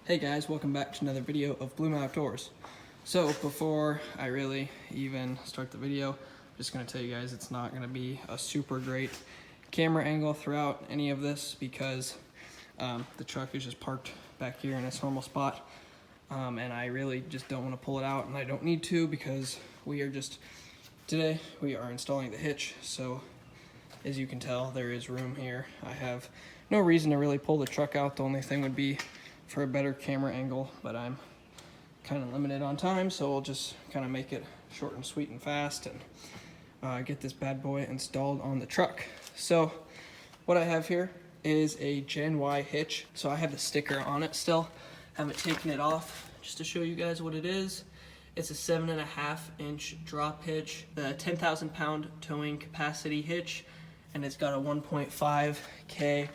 Hey guys, welcome back to another video of Bloom Outdoors. So before I really even start the video, I'm just going to tell you guys it's not going to be a super great camera angle throughout any of this because the truck is just parked back here in its normal spot, and I really just don't want to pull it out, and I don't need to because today we are installing the hitch. So as you can tell, there is room here. I have no reason to really pull the truck out. The only thing would be for a better camera angle, but I'm kind of limited on time, so we'll just kind of make it short and sweet and fast and get this bad boy installed on the truck. So what I have here is a Gen Y hitch. So I have the sticker on it still, haven't taken it off, just to show you guys what it is. It's a 7.5-inch drop hitch, the 10,000 pound towing capacity hitch, and it's got a 1.5K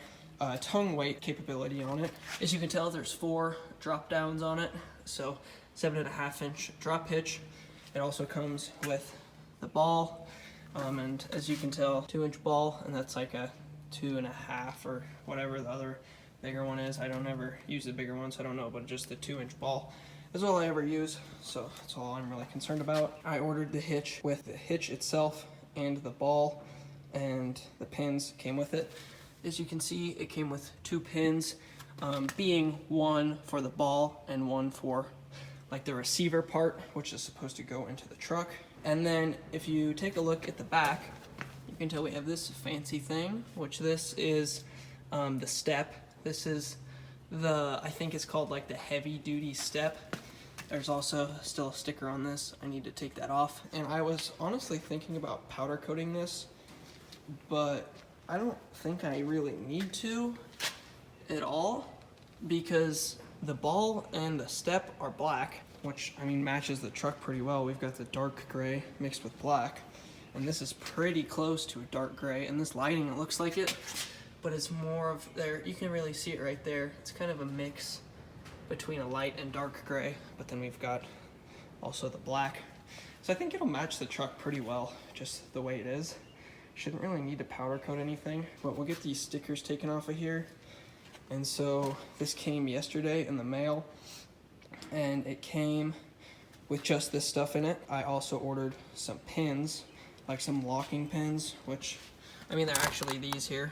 tongue weight capability on it. As you can tell, there's 4 drop downs on it, so 7.5-inch drop hitch. It also comes with the ball, and as you can tell, 2-inch ball, and that's like a 2.5 or whatever the other bigger one is. I don't ever use the bigger ones, so I don't know, but just the 2-inch ball is all I ever use, so that's all I'm really concerned about. I ordered the hitch with the hitch itself and the ball, and the pins came with it. As you can see, it came with 2 pins, being one for the ball and one for like the receiver part, which is supposed to go into the truck. And then if you take a look at the back, you can tell we have this fancy thing, which this is the step. This is I think it's called like the heavy duty step. There's also still a sticker on this. I need to take that off. And I was honestly thinking about powder coating this, but I don't think I really need to at all because the ball and the step are black, which I mean matches the truck pretty well. We've got the dark gray mixed with black, and this is pretty close to a dark gray. And this lighting, it looks like it, but it's more of there. You can really see it right there. It's kind of a mix between a light and dark gray, but then we've got also the black. So I think it'll match the truck pretty well, just the way it is. Shouldn't really need to powder coat anything, but we'll get these stickers taken off of here. And so this came yesterday in the mail, and it came with just this stuff in it. I also ordered some pins, like some locking pins, which, I mean, they're actually these here.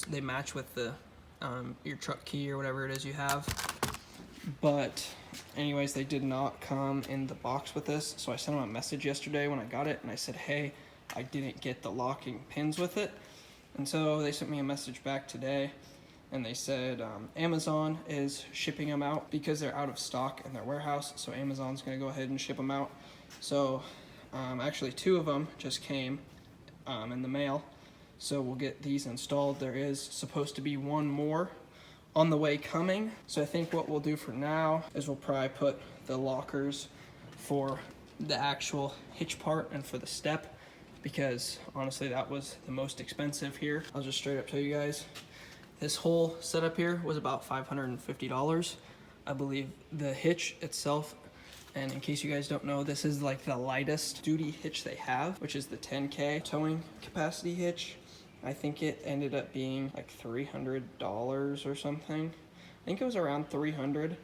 They match with the your truck key or whatever it is you have. But anyways, they did not come in the box with this, so I sent them a message yesterday when I got it, and I said, hey, I didn't get the locking pins with it. And so they sent me a message back today, and they said Amazon is shipping them out because they're out of stock in their warehouse, so Amazon's gonna go ahead and ship them out. So actually 2 of them just came in the mail, so we'll get these installed. There is supposed to be 1 more on the way coming. So I think what we'll do for now is we'll probably put the lockers for the actual hitch part and for the step, because honestly that was the most expensive here. I'll just straight up tell you guys, this whole setup here was about $550. I believe the hitch itself, and in case you guys don't know, this is like the lightest duty hitch they have, which is the 10K towing capacity hitch. I think it ended up being like $300 or something. I think it was around $300,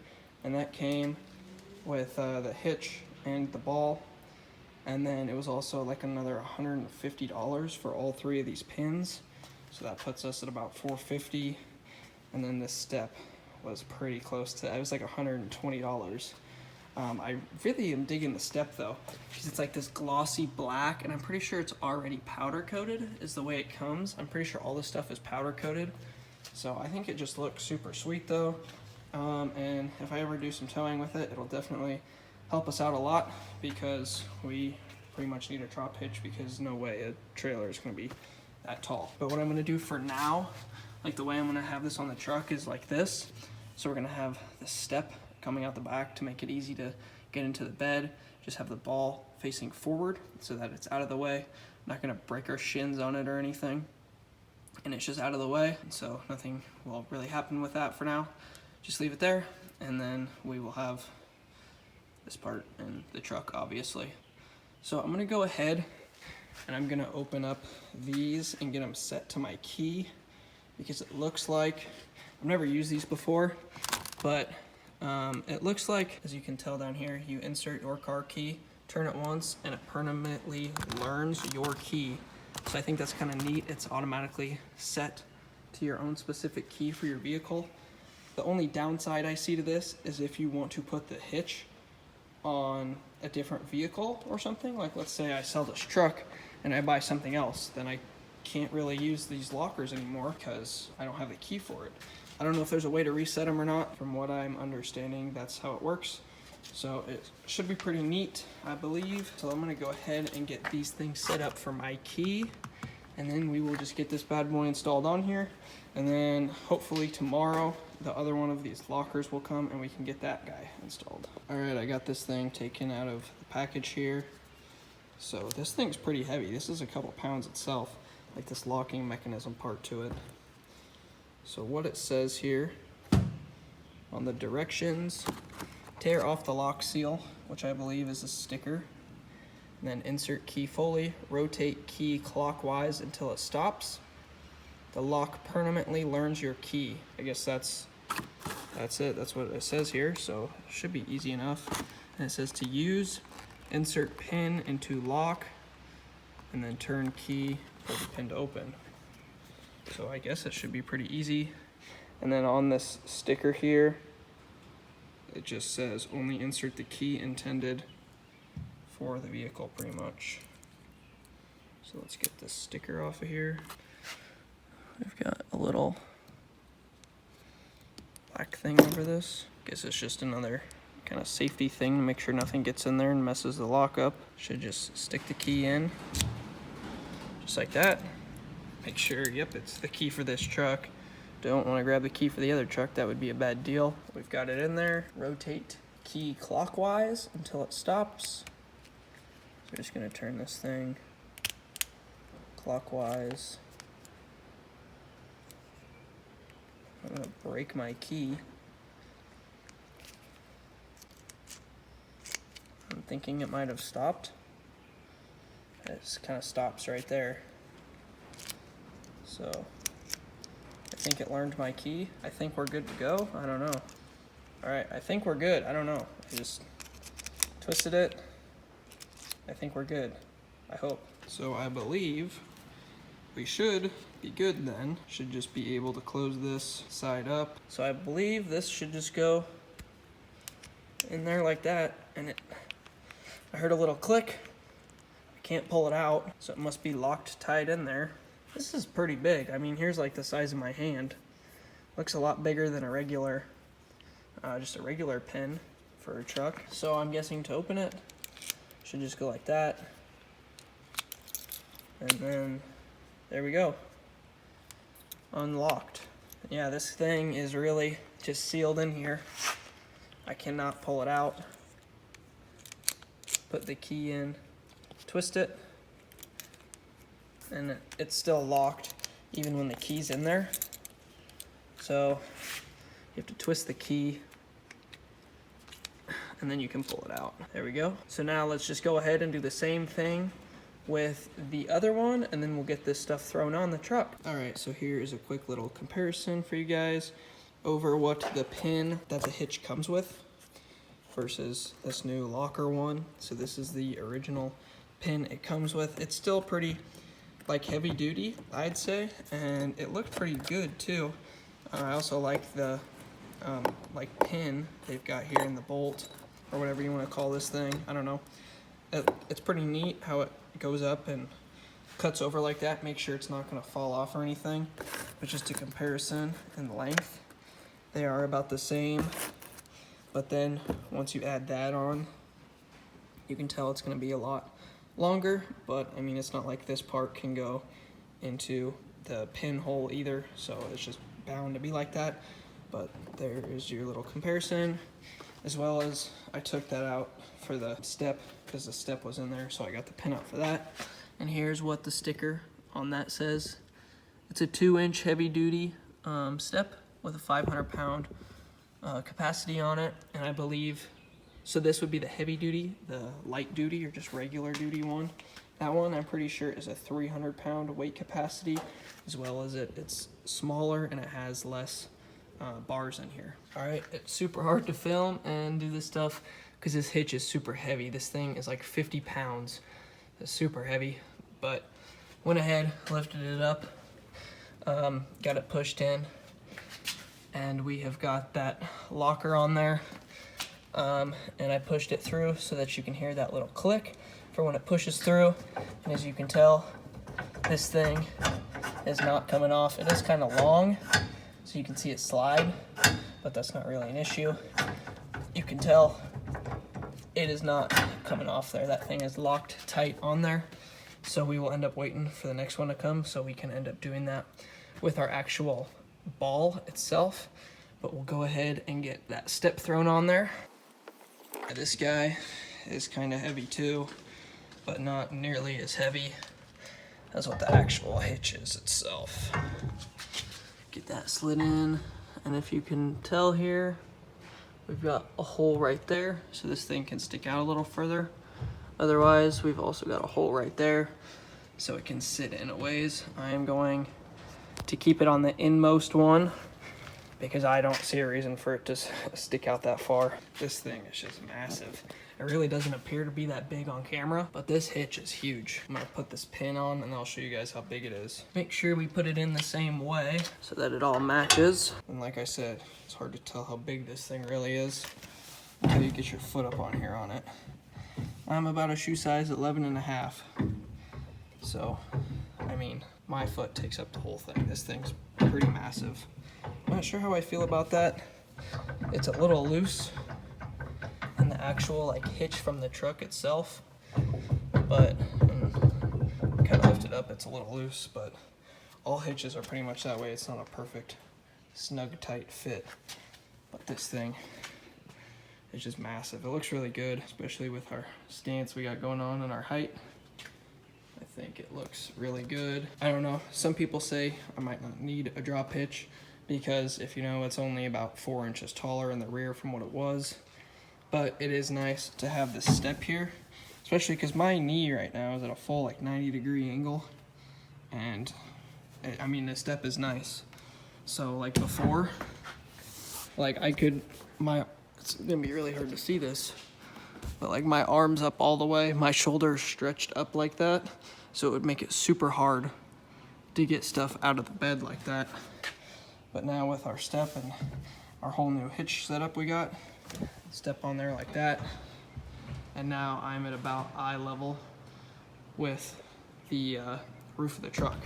and that came with the hitch and the ball. And then it was also like another $150 for all 3 of these pins. So that puts us at about $450. And then this step was pretty close to, it was like $120. I really am digging the step though, because it's like this glossy black, and I'm pretty sure it's already powder coated is the way it comes. I'm pretty sure all this stuff is powder coated. So I think it just looks super sweet though. And if I ever do some towing with it, it'll definitely help us out a lot, because we pretty much need a drop hitch, because no way a trailer is going to be that tall. But what I'm going to do for now, like the way I'm going to have this on the truck is like this. So we're going to have the step coming out the back to make it easy to get into the bed. Just have the ball facing forward so that it's out of the way. I'm not going to break our shins on it or anything, and it's just out of the way, so nothing will really happen with that for now. Just leave it there, and then we will have this part in the truck, obviously. So I'm gonna go ahead and I'm gonna open up these and get them set to my key, because it looks like, I've never used these before, but it looks like, as you can tell down here, you insert your car key, turn it once, and it permanently learns your key. So I think that's kind of neat. It's automatically set to your own specific key for your vehicle. The only downside I see to this is if you want to put the hitch on a different vehicle or something. Like, let's say I sell this truck and I buy something else, then I can't really use these lockers anymore because I don't have the key for it. I don't know if there's a way to reset them or not. From what I'm understanding, that's how it works. So it should be pretty neat, I believe. So I'm gonna go ahead and get these things set up for my key, and then we will just get this bad boy installed on here. And then hopefully tomorrow, the other one of these lockers will come and we can get that guy installed. All right, I got this thing taken out of the package here. So this thing's pretty heavy. This is a couple pounds itself, like this locking mechanism part to it. So what it says here on the directions, tear off the lock seal, which I believe is a sticker, and then insert key fully, rotate key clockwise until it stops. The lock permanently learns your key. I guess that's it, that's what it says here, so it should be easy enough. And it says to use, insert pin into lock, and then turn key for the pin to open. So I guess it should be pretty easy. And then on this sticker here, it just says only insert the key intended for the vehicle, pretty much. So let's get this sticker off of here. We've got a little black thing over this. Guess it's just another kind of safety thing to make sure nothing gets in there and messes the lock up. Should just stick the key in, just like that. Make sure, yep, it's the key for this truck. Don't want to grab the key for the other truck, that would be a bad deal. We've got it in there. Rotate key clockwise until it stops. So we're just gonna turn this thing clockwise. I'm gonna break my key. I'm thinking it might have stopped. It just kind of stops right there. So I think it learned my key. I think we're good to go. I don't know. All right, I think we're good. I don't know. I just twisted it. I think we're good. I hope. So I believe we should be good then. Should just be able to close this side up. So I believe this should just go in there like that. And I heard a little click. I can't pull it out, so it must be locked tight in there. This is pretty big. I mean, here's like the size of my hand. Looks a lot bigger than a regular, just a regular pin for a truck. So I'm guessing to open it, should just go like that. And then, there we go. Unlocked. Yeah, this thing is really just sealed in here. I cannot pull it out. Put the key in, twist it, and it's still locked even when the key's in there. So you have to twist the key and then you can pull it out. There we go. So now let's just go ahead and do the same thing with the other one, and then we'll get this stuff thrown on the truck. All right, so here is a quick little comparison for you guys over what the pin that the hitch comes with versus this new locker one. So this is the original pin it comes with. It's still pretty like heavy duty, I'd say, and it looked pretty good too. I also like the like pin they've got here in the bolt, or whatever you want to call this thing. I don't know. It's pretty neat how it goes up and cuts over like that. Make sure it's not going to fall off or anything. But just a comparison in length, they are about the same. But then once you add that on, you can tell it's going to be a lot longer. But I mean, it's not like this part can go into the pinhole either, so it's just bound to be like that. But there is your little comparison, as well as I took that out for the step because the step was in there, so I got the pin out for that. And here's what the sticker on that says. It's a 2-inch heavy duty step with a 500-pound capacity on it, and I believe, so this would be the heavy duty, the light duty or just regular duty one. That one I'm pretty sure is a 300-pound weight capacity, as well as it's smaller and it has less bars in here. All right, it's super hard to film and do this stuff because this hitch is super heavy. This thing is like 50 pounds. It's super heavy, but went ahead, lifted it up, got it pushed in, and we have got that locker on there. And I pushed it through so that you can hear that little click for when it pushes through. And as you can tell, this thing is not coming off. It is kind of long, so you can see it slide, but that's not really an issue. You can tell it is not coming off there. That thing is locked tight on there. So we will end up waiting for the next one to come so we can end up doing that with our actual ball itself. But we'll go ahead and get that step thrown on there. This guy is kind of heavy too, but not nearly as heavy as what the actual hitch is itself. Get that slid in, and if you can tell here, we've got a hole right there, so this thing can stick out a little further. Otherwise, we've also got a hole right there, so it can sit in a ways. I am going to keep it on the inmost one, because I don't see a reason for it to stick out that far. This thing is just massive. It really doesn't appear to be that big on camera, but this hitch is huge. I'm gonna put this pin on and I'll show you guys how big it is. Make sure we put it in the same way so that it all matches. And like I said, it's hard to tell how big this thing really is until you get your foot up on here on it. I'm about a shoe size 11.5. So, I mean, my foot takes up the whole thing. This thing's pretty massive. I'm not sure how I feel about that. It's a little loose in the actual like hitch from the truck itself, but kind of lift it up, it's a little loose, but all hitches are pretty much that way. It's not a perfect snug tight fit, but this thing is just massive. It looks really good, especially with our stance we got going on and our height. I think it looks really good. I don't know, some people say I might not need a drop hitch because if you know, it's only about 4 inches taller in the rear from what it was. But it is nice to have this step here, especially because my knee right now is at a full like 90-degree angle, and I mean the step is nice. So like before, like I could, it's gonna be really hard to see this, but like my arms up all the way, my shoulders stretched up like that, so it would make it super hard to get stuff out of the bed like that. But now with our step and our whole new hitch setup we got, step on there like that, and now I'm at about eye level with the roof of the truck.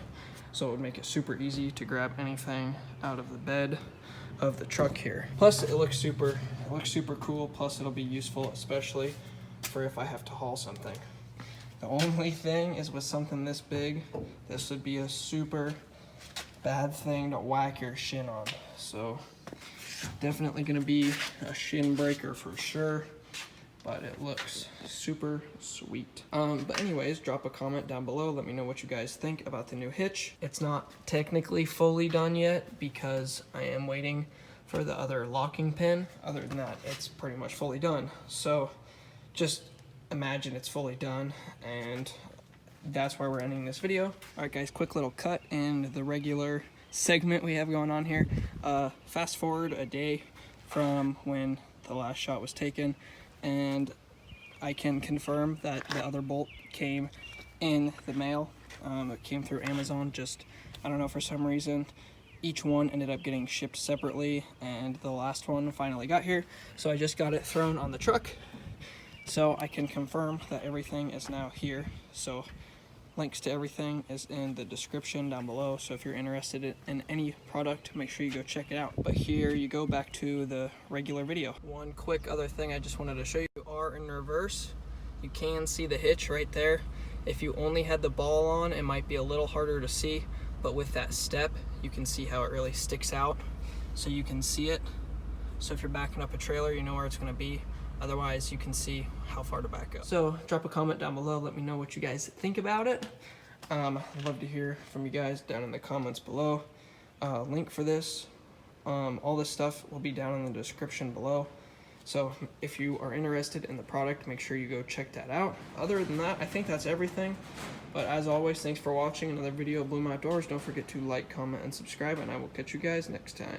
So it would make it super easy to grab anything out of the bed of the truck here. Plus it looks super cool, plus it'll be useful, especially for if I have to haul something. The only thing is with something this big, this would be a super bad thing to whack your shin on. So definitely gonna be a shin breaker for sure, but it looks super sweet. But anyways, drop a comment down below. Let me know what you guys think about the new hitch. It's not technically fully done yet because I am waiting for the other locking pin. Other than that, it's pretty much fully done. So just imagine it's fully done, and that's why we're ending this video. All right guys, quick little cut in the regular segment we have going on here. Fast forward a day from when the last shot was taken, and I can confirm that the other bolt came in the mail. It came through Amazon, just I don't know, for some reason each one ended up getting shipped separately, and the last one finally got here, so I just got it thrown on the truck. So I can confirm that everything is now here. So links to everything is in the description down below, so if you're interested in any product, make sure you go check it out. But here you go, back to the regular video. One quick other thing I just wanted to show you are in reverse. You can see the hitch right there. If you only had the ball on, it might be a little harder to see, but with that step, you can see how it really sticks out, so you can see it. So if you're backing up a trailer, you know where it's gonna be. Otherwise, you can see how far to back up. So drop a comment down below. Let me know what you guys think about it. I'd love to hear from you guys down in the comments below. Link for this, all this stuff will be down in the description below. So if you are interested in the product, make sure you go check that out. Other than that, I think that's everything. But as always, thanks for watching another video of Bloom Outdoors. Don't forget to like, comment, and subscribe, and I will catch you guys next time.